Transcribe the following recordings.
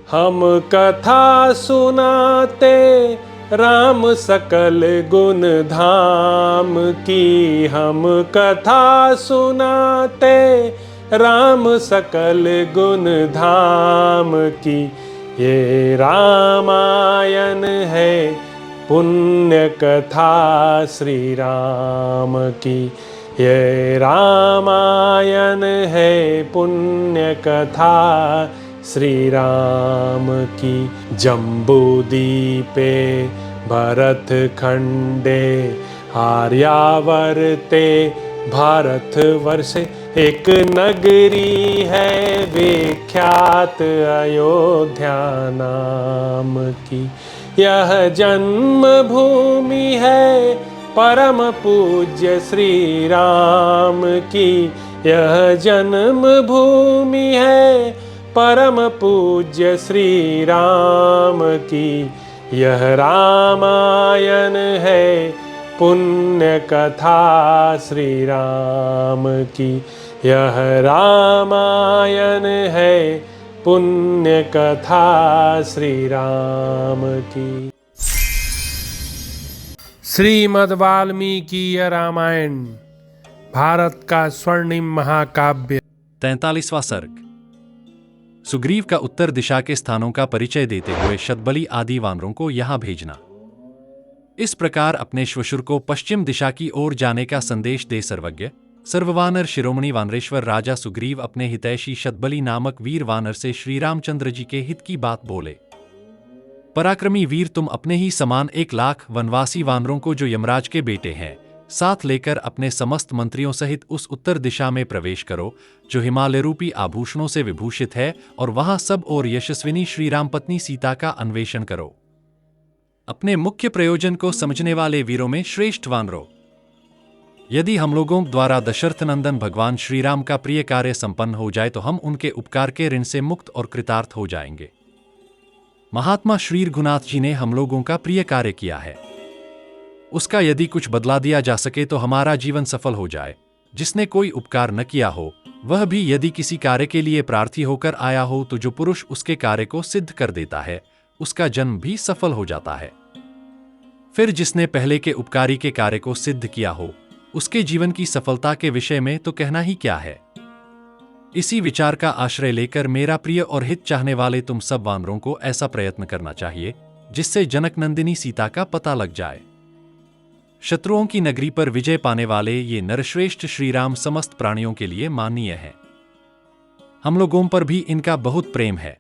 हम कथा सुनाते राम सकल गुण धाम की। हम कथा सुनाते राम सकल गुण धाम की। ये रामायण है पुण्य कथा श्री राम की। ये रामायण है पुण्य कथा श्री राम की। जम्बूदीपे भरत खंडे आर्यावर्ते भारतवर्षे एक नगरी है विख्यात अयोध्या नाम की। यह जन्म भूमि है परम पूज्य श्री राम की। यह जन्म भूमि है परम पूज्य श्री राम की। यह रामायण है पुण्य कथा श्री राम की। यह रामायण है पुण्य कथा श्री राम की। श्रीमद् वाल्मीकि रामायण भारत का स्वर्णिम महाकाव्य। 43वां सर्ग। सुग्रीव का उत्तर दिशा के स्थानों का परिचय देते हुए शतबली आदि वानरों को यहां भेजना। इस प्रकार अपने श्वशुर को पश्चिम दिशा की ओर जाने का संदेश दे सर्वज्ञ सर्ववानर शिरोमणि वानरेश्वर राजा सुग्रीव अपने हितैषी शतबली नामक वीर वानर से श्री रामचंद्र जी के हित की बात बोले। पराक्रमी वीर, तुम अपने ही समान 1,00,000 वनवासी वानरों को जो यमराज के बेटे हैं साथ लेकर अपने समस्त मंत्रियों सहित उस उत्तर दिशा में प्रवेश करो जो हिमालय रूपी आभूषणों से विभूषित है, और वहां सब और यशस्विनी श्री राम पत्नी सीता का अन्वेषण करो। अपने मुख्य प्रयोजन को समझने वाले वीरों में श्रेष्ठ वानरों, यदि हम लोगों द्वारा दशरथ नंदन भगवान श्री राम का प्रिय कार्य संपन्न हो जाए तो हम उनके उपकार के ऋण से मुक्त और कृतार्थ हो जाएंगे। महात्मा श्री रघुनाथ जी ने हम लोगों का प्रिय कार्य किया है, उसका यदि कुछ बदला दिया जा सके तो हमारा जीवन सफल हो जाए। जिसने कोई उपकार न किया हो, वह भी यदि किसी कार्य के लिए प्रार्थी होकर आया हो तो जो पुरुष उसके कार्य को सिद्ध कर देता है उसका जन्म भी सफल हो जाता है। फिर जिसने पहले के उपकारी के कार्य को सिद्ध किया हो, उसके जीवन की सफलता के विषय में तो कहना ही क्या है। इसी विचार का आश्रय लेकर मेरा प्रिय और हित चाहने वाले तुम सब वानरों को ऐसा प्रयत्न करना चाहिए जिससे जनक नंदिनी सीता का पता लग जाए। शत्रुओं की नगरी पर विजय पाने वाले ये नरश्रेष्ठ श्रीराम समस्त प्राणियों के लिए माननीय हैं। हम लोगों पर भी इनका बहुत प्रेम है।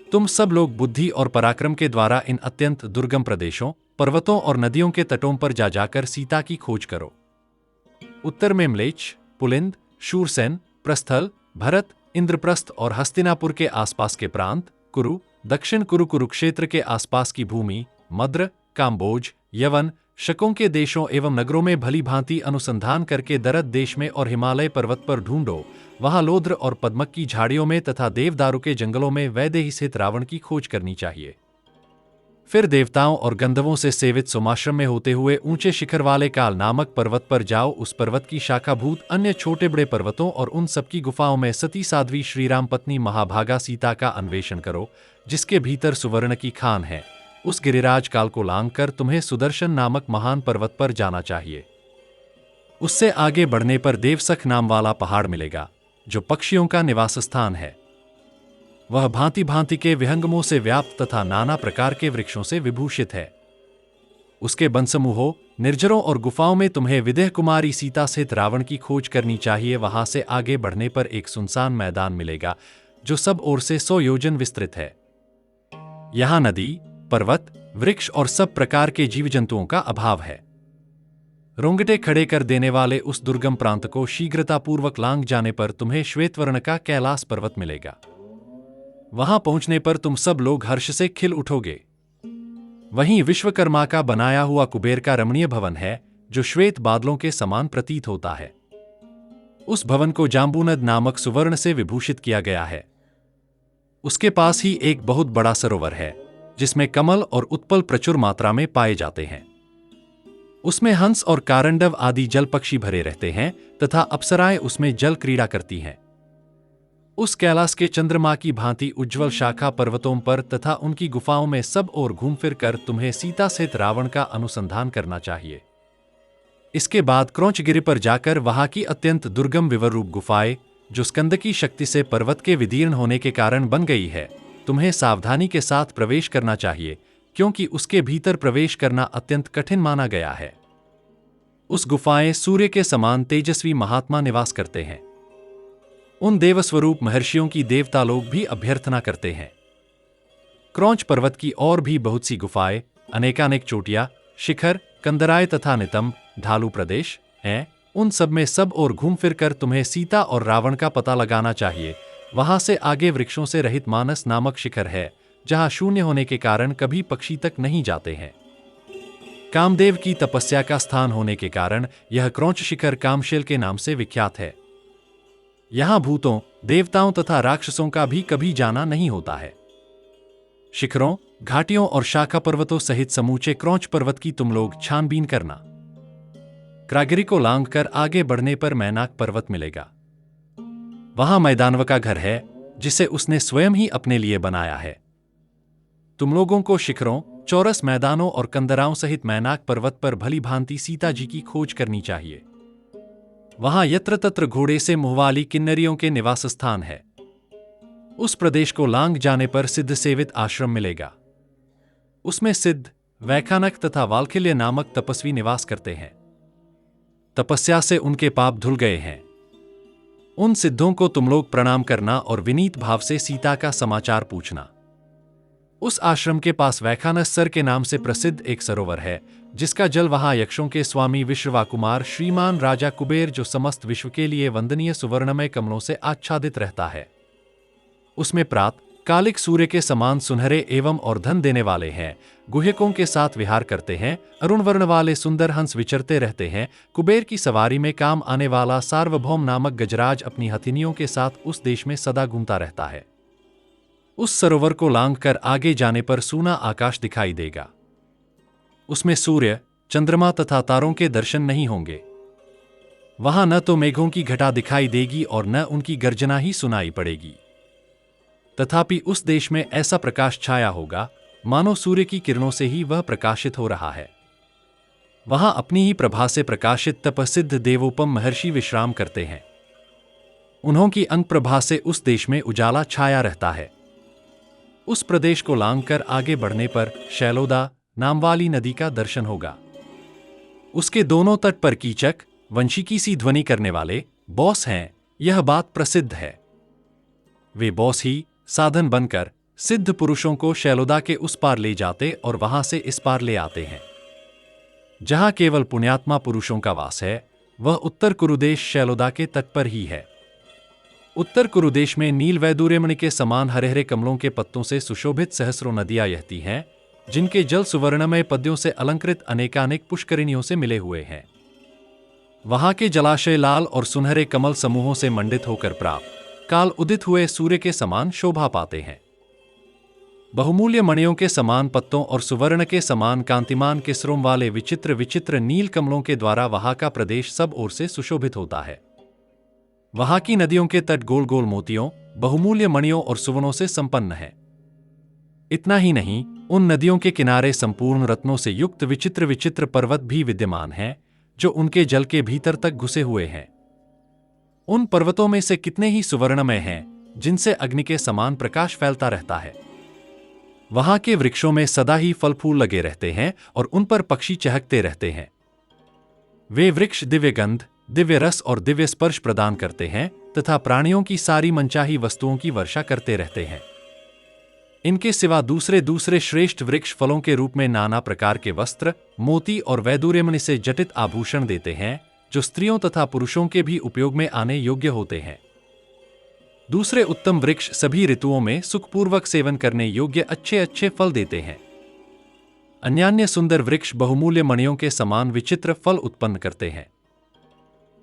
तुम सब लोग बुद्धि और पराक्रम के द्वारा इन अत्यंत दुर्गम प्रदेशों, पर्वतों और नदियों के तटों पर जा जाकर सीता की खोज करो। उत्तर में म्लेच्छ, पुलिंद, शूरसेन, प्रस्थल, भरत, इंद्रप्रस्थ और हस्तिनापुर के आसपास के प्रांत, कुरु, दक्षिण कुरुक्षेत्र के आसपास की भूमि, मद्र, काम्बोज, यवन, शकों के देशों एवं नगरों में भली भांति अनुसंधान करके दरद देश में और हिमालय पर्वत पर ढूंढो। वहां लोद्र और पद्मक की झाड़ियों में तथा देवदारू के जंगलों में वैदेही स्थित रावण की खोज करनी चाहिए। फिर देवताओं और गंधर्वों से सेवित सोमाश्रम में होते हुए ऊंचे शिखर वाले काल नामक पर्वत पर जाओ। उस पर्वत की शाखाभूत अन्य छोटे बड़े पर्वतों और उन सबकी गुफाओं में सती साध्वी श्रीराम पत्नी महाभागा सीता का अन्वेषण करो, जिसके भीतर सुवर्ण की खान है। उस गिरिराज काल को लांघकर तुम्हें सुदर्शन नामक महान पर्वत पर जाना चाहिए। उससे आगे बढ़ने पर देवसख नाम वाला पहाड़ मिलेगा जो पक्षियों का निवास स्थान है। वह भांति भांति के विहंगमों से व्याप्त तथा नाना प्रकार के वृक्षों से विभूषित है। उसके बनसमूहों, निर्जरों और गुफाओं में तुम्हें विदेह कुमारी सीता सहित रावण की खोज करनी चाहिए। वहां से आगे बढ़ने पर एक सुनसान मैदान मिलेगा जो सब ओर से 100 योजन विस्तृत है। यहां नदी, पर्वत, वृक्ष और सब प्रकार के जीव जंतुओं का अभाव है। रोंगटे खड़े कर देने वाले उस दुर्गम प्रांत को शीघ्रतापूर्वक लांघ जाने पर तुम्हें श्वेतवर्ण का कैलाश पर्वत मिलेगा। वहां पहुंचने पर तुम सब लोग हर्ष से खिल उठोगे। वहीं विश्वकर्मा का बनाया हुआ कुबेर का रमणीय भवन है जो श्वेत बादलों के समान प्रतीत होता है। उस भवन को जाम्बूनद नामक सुवर्ण से विभूषित किया गया है। उसके पास ही एक बहुत बड़ा सरोवर है जिसमें कमल और उत्पल प्रचुर मात्रा में पाए जाते हैं। उसमें हंस और कारंडव आदि जल पक्षी भरे रहते हैं तथा अप्सराएं उसमें जल क्रीड़ा करती हैं। उस कैलाश के चंद्रमा की भांति उज्ज्वल शाखा पर्वतों पर तथा उनकी गुफाओं में सब ओर घूम फिर कर तुम्हें सीता सहित रावण का अनुसंधान करना चाहिए। इसके बाद क्रौंचगिरि पर जाकर वहां की अत्यंत दुर्गम विवररूप गुफाएं, जो स्कंद की शक्ति से पर्वत के विदीर्ण होने के कारण बन गई है, तुम्हें सावधानी के साथ प्रवेश करना चाहिए, क्योंकि उसके भीतर प्रवेश करना अत्यंत कठिन माना गया है। उस गुफाएं सूर्य के समान तेजस्वी महात्मा निवास करते हैं। उन देवस्वरूप महर्षियों की देवता लोग भी अभ्यर्थना करते हैं। क्रौंच पर्वत की और भी बहुत सी गुफाएं, अनेकानेक चोटियां, शिखर, कंदराय तथा नितंब ढालू प्रदेश हैं। उन सब में सब ओर घूम फिर कर तुम्हें सीता और रावण का पता लगाना चाहिए। वहां से आगे वृक्षों से रहित मानस नामक शिखर है, जहां शून्य होने के कारण कभी पक्षी तक नहीं जाते हैं। कामदेव की तपस्या का स्थान होने के कारण यह क्रौंच शिखर कामशेल के नाम से विख्यात है। यहां भूतों, देवताओं तथा राक्षसों का भी कभी जाना नहीं होता है। शिखरों, घाटियों और शाखा पर्वतों सहित समूचे क्रौंच पर्वत की तुम लोग छानबीन करना। क्रागिरी को लांघ कर आगे बढ़ने पर मैनाक पर्वत मिलेगा। वहां मैदानव का घर है, जिसे उसने स्वयं ही अपने लिए बनाया है। तुम लोगों को शिखरों, चौरस मैदानों और कंदराओं सहित मैनाक पर्वत पर भली भांति सीता जी की खोज करनी चाहिए। वहां यत्र तत्र घोड़े से मुंह वाली किन्नरियों के निवास स्थान है। उस प्रदेश को लांघ जाने पर सिद्ध सेवित आश्रम मिलेगा। उसमें सिद्ध, वैखानक तथा वाल्खिल्य नामक तपस्वी निवास करते हैं। तपस्या से उनके पाप धुल गए हैं। उन सिद्धों को तुम लोग प्रणाम करना और विनीत भाव से सीता का समाचार पूछना। उस आश्रम के पास वैखानसर के नाम से प्रसिद्ध एक सरोवर है, जिसका जल वहां यक्षों के स्वामी विश्ववाकुमार श्रीमान राजा कुबेर, जो समस्त विश्व के लिए वंदनीय सुवर्णमय कमलों से आच्छादित रहता है। उसमें प्रात कालिक सूर्य के समान सुनहरे एवं और धन देने वाले हैं, गुह्यकों के साथ विहार करते हैं। अरुण वर्ण वाले सुंदर हंस विचरते रहते हैं। कुबेर की सवारी में काम आने वाला सार्वभौम नामक गजराज अपनी हथिनियों के साथ उस देश में सदा घूमता रहता है। उस सरोवर को लांघ कर आगे जाने पर सूना आकाश दिखाई देगा। उसमें सूर्य, चंद्रमा तथा तारों के दर्शन नहीं होंगे। वहां न तो मेघों की घटा दिखाई देगी और न उनकी गर्जना ही सुनाई पड़ेगी। तथापि उस देश में ऐसा प्रकाश छाया होगा, मानो सूर्य की किरणों से ही वह प्रकाशित हो रहा है। वहां अपनी ही प्रभा से प्रकाशित तपसिद्ध देवोपम महर्षि विश्राम करते हैं। उन्हों की अंग प्रभा से उस देश में उजाला छाया रहता है। उस प्रदेश को लांघकर आगे बढ़ने पर शैलोदा नाम वाली नदी का दर्शन होगा। उसके दोनों तट पर कीचक, वंशिकी सी ध्वनि करने वाले बॉस हैं, यह बात प्रसिद्ध है। वे बॉस ही साधन बनकर सिद्ध पुरुषों को शैलोदा के उस पार ले जाते और वहां से इस पार ले आते हैं। जहां केवल पुण्यात्मा पुरुषों का वास है, वह उत्तर कुरुदेश शैलोदा के तट पर ही है। उत्तर कुरुदेश में नील वैदूर्यमणि के समान हरे हरे कमलों के पत्तों से सुशोभित सहस्रों नदियां बहती हैं, जिनके जल सुवर्णमय पद्यों से अलंकृत अनेकानेक पुष्करिणियों से मिले हुए हैं। वहां के जलाशय लाल और सुनहरे कमल समूहों से मंडित होकर प्राप्त काल उदित हुए सूर्य के समान शोभा पाते हैं। बहुमूल्य मणियों के समान पत्तों और सुवर्ण के समान कांतिमान केसरों वाले विचित्र विचित्र नील कमलों के द्वारा वहां का प्रदेश सब ओर से सुशोभित होता है। वहां की नदियों के तट गोल गोल मोतियों, बहुमूल्य मणियों और सुवर्णों से संपन्न है। इतना ही नहीं, उन नदियों के किनारे संपूर्ण रत्नों से युक्त विचित्र विचित्र पर्वत भी विद्यमान हैं, जो उनके जल के भीतर तक घुसे हुए हैं। उन पर्वतों में से कितने ही सुवर्णमय हैं, जिनसे अग्नि के समान प्रकाश फैलता रहता है। वहां के वृक्षों में सदा ही फल फूल लगे रहते हैं और उन पर पक्षी चहकते रहते हैं। वे वृक्ष दिव्य गंध, दिव्य रस और दिव्य स्पर्श प्रदान करते हैं तथा प्राणियों की सारी मनचाही वस्तुओं की वर्षा करते रहते हैं। इनके सिवा दूसरे दूसरे श्रेष्ठ वृक्ष फलों के रूप में नाना प्रकार के वस्त्र, मोती और वैदूर्यमणि से जटित आभूषण देते हैं, जो स्त्रियों तथा पुरुषों के भी उपयोग में आने योग्य होते हैं। दूसरे उत्तम वृक्ष सभी ऋतुओं में सुखपूर्वक सेवन करने योग्य अच्छे अच्छे फल देते हैं। अन्यान्य सुंदर वृक्ष बहुमूल्य मणियों के समान विचित्र फल उत्पन्न करते हैं।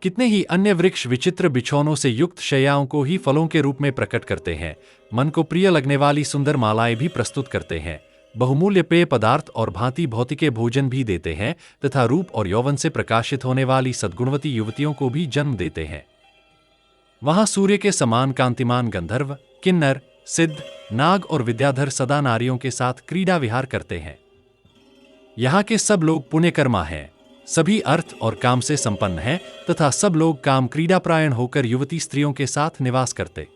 कितने ही अन्य वृक्ष विचित्र बिछौनों से युक्त शैयाओं को ही फलों के रूप में प्रकट करते हैं। मन को प्रिय लगने वाली सुंदर मालाएं भी प्रस्तुत करते हैं। बहुमूल्य पेय पदार्थ और भांति भौतिके भोजन भी देते हैं तथा रूप और यौवन से प्रकाशित होने वाली सद्गुणवती युवतियों को भी जन्म देते हैं। वहां सूर्य के समान कांतिमान गंधर्व, किन्नर, सिद्ध, नाग और विद्याधर सदा नारियों के साथ क्रीड़ा विहार करते हैं। यहाँ के सब लोग पुण्यकर्मा हैं, सभी अर्थ और काम से संपन्न हैं तथा सब लोग काम क्रीड़ापरायण होकर युवती स्त्रियों के साथ निवास करते।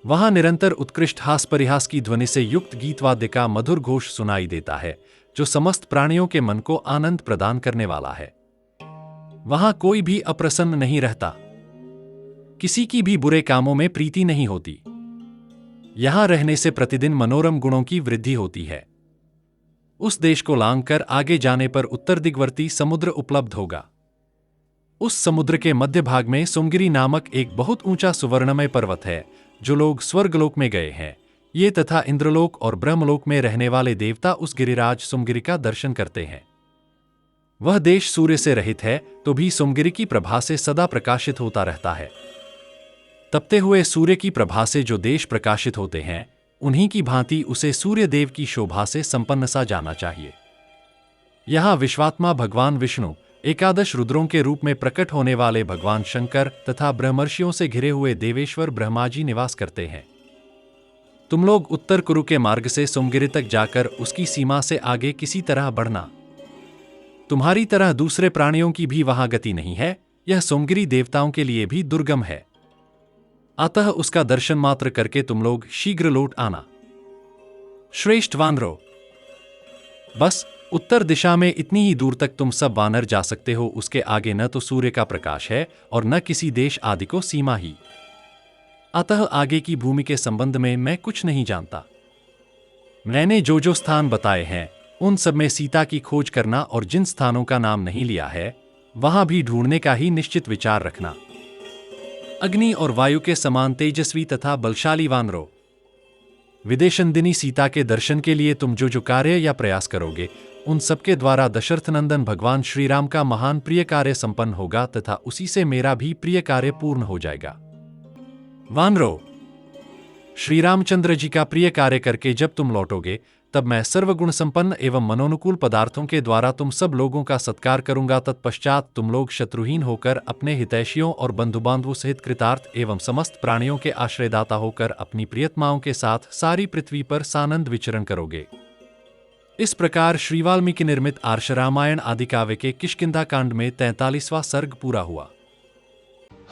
वहां निरंतर उत्कृष्ट हास परिहास की ध्वनि से युक्त गीतवाद्य का मधुर घोष सुनाई देता है, जो समस्त प्राणियों के मन को आनंद प्रदान करने वाला है। वहां कोई भी अप्रसन्न नहीं रहता, किसी की भी बुरे कामों में प्रीति नहीं होती। यहां रहने से प्रतिदिन मनोरम गुणों की वृद्धि होती है। उस देश को लांघकर आगे जाने पर उत्तर दिग्वर्ती समुद्र उपलब्ध होगा। उस समुद्र के मध्य भाग में सुमगिरी नामक एक बहुत ऊंचा सुवर्णमय पर्वत है, जो लोग स्वर्गलोक में गए हैं, ये तथा इंद्रलोक और ब्रह्मलोक में रहने वाले देवता उस गिरिराज सुमगिरी का दर्शन करते हैं। वह देश सूर्य से रहित है तो भी सुमगिरी की प्रभा से सदा प्रकाशित होता रहता है। तपते हुए सूर्य की प्रभा से जो देश प्रकाशित होते हैं, उन्हीं की भांति उसे सूर्य देव की शोभा से संपन्न सा जाना चाहिए। यहां विश्वात्मा भगवान विष्णु, एकादश रुद्रों के रूप में प्रकट होने वाले भगवान शंकर तथा ब्रह्मर्षियों से घिरे हुए देवेश्वर ब्रह्माजी निवास करते हैं। तुम लोग उत्तर कुरु के मार्ग से सुमगिरी तक जाकर उसकी सीमा से आगे किसी तरह बढ़ना। तुम्हारी तरह दूसरे प्राणियों की भी वहां गति नहीं है, यह सुमगिरी देवताओं के लिए भी दुर्गम है। अतः उसका दर्शन मात्र करके तुम लोग शीघ्र लौट आना। श्रेष्ठ वानरों, बस उत्तर दिशा में इतनी ही दूर तक तुम सब वानर जा सकते हो, उसके आगे न तो सूर्य का प्रकाश है और न किसी देश आदि को सीमा ही। अतः आगे की भूमि के संबंध में मैं कुछ नहीं जानता। मैंने जो जो स्थान बताए हैं उन सब में सीता की खोज करना और जिन स्थानों का नाम नहीं लिया है वहां भी ढूंढने का ही निश्चित विचार रखना। अग्नि और वायु के समान तेजस्वी तथा बलशाली वानरों, विदेशनंदिनी सीता के दर्शन के लिए तुम जो जो कार्य या प्रयास करोगे, उन सबके द्वारा दशरथ नंदन भगवान श्री राम का महान प्रिय कार्य संपन्न होगा तथा उसी से मेरा भी प्रिय कार्य पूर्ण हो जाएगा। वानरों, श्री रामचंद्र जी का प्रिय कार्य करके जब तुम लौटोगे, तब मैं सर्वगुण संपन्न एवं मनोनुकूल पदार्थों के द्वारा तुम सब लोगों का सत्कार करूंगा। तत्पश्चात तुम लोग शत्रुहीन होकर अपने हितैषियों और बंधुबांधवों सहित कृतार्थ एवं समस्त प्राणियों के आश्रयदाता होकर अपनी प्रियतमाओं के साथ सारी पृथ्वी पर सानंद विचरण करोगे। इस प्रकार श्री वाल्मीकि निर्मित आर्ष रामायण आदि काव्य के किष्किंधा कांड में 43वां सर्ग पूरा हुआ।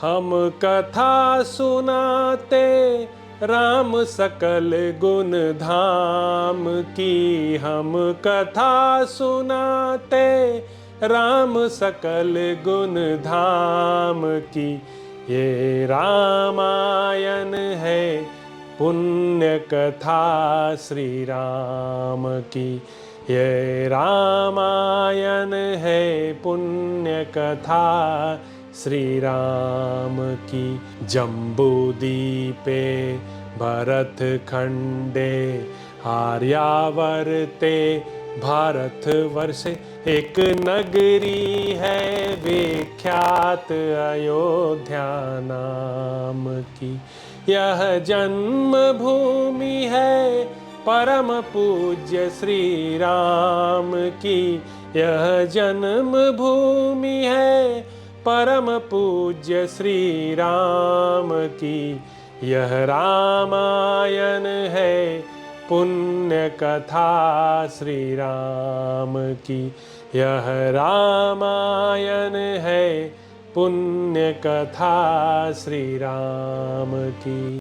हम कथा सुनाते राम सकल गुण धाम की, हम कथा सुनाते राम सकल गुण धाम की। ये रामायण है पुण्य कथा श्री राम की, ये रामायण है पुण्य कथा श्री राम की। जम्बूदीपे भरत खंडे आर्यावर्ते भारत वर्षे एक नगरी है विख्यात अयोध्या नाम की। यह जन्म भूमि है परम पूज्य श्री राम की, यह जन्म भूमि है परम पूज्य श्री राम की। यह रामायण है पुण्य कथा श्री राम की, यह रामायण है पुण्य कथा श्री राम की।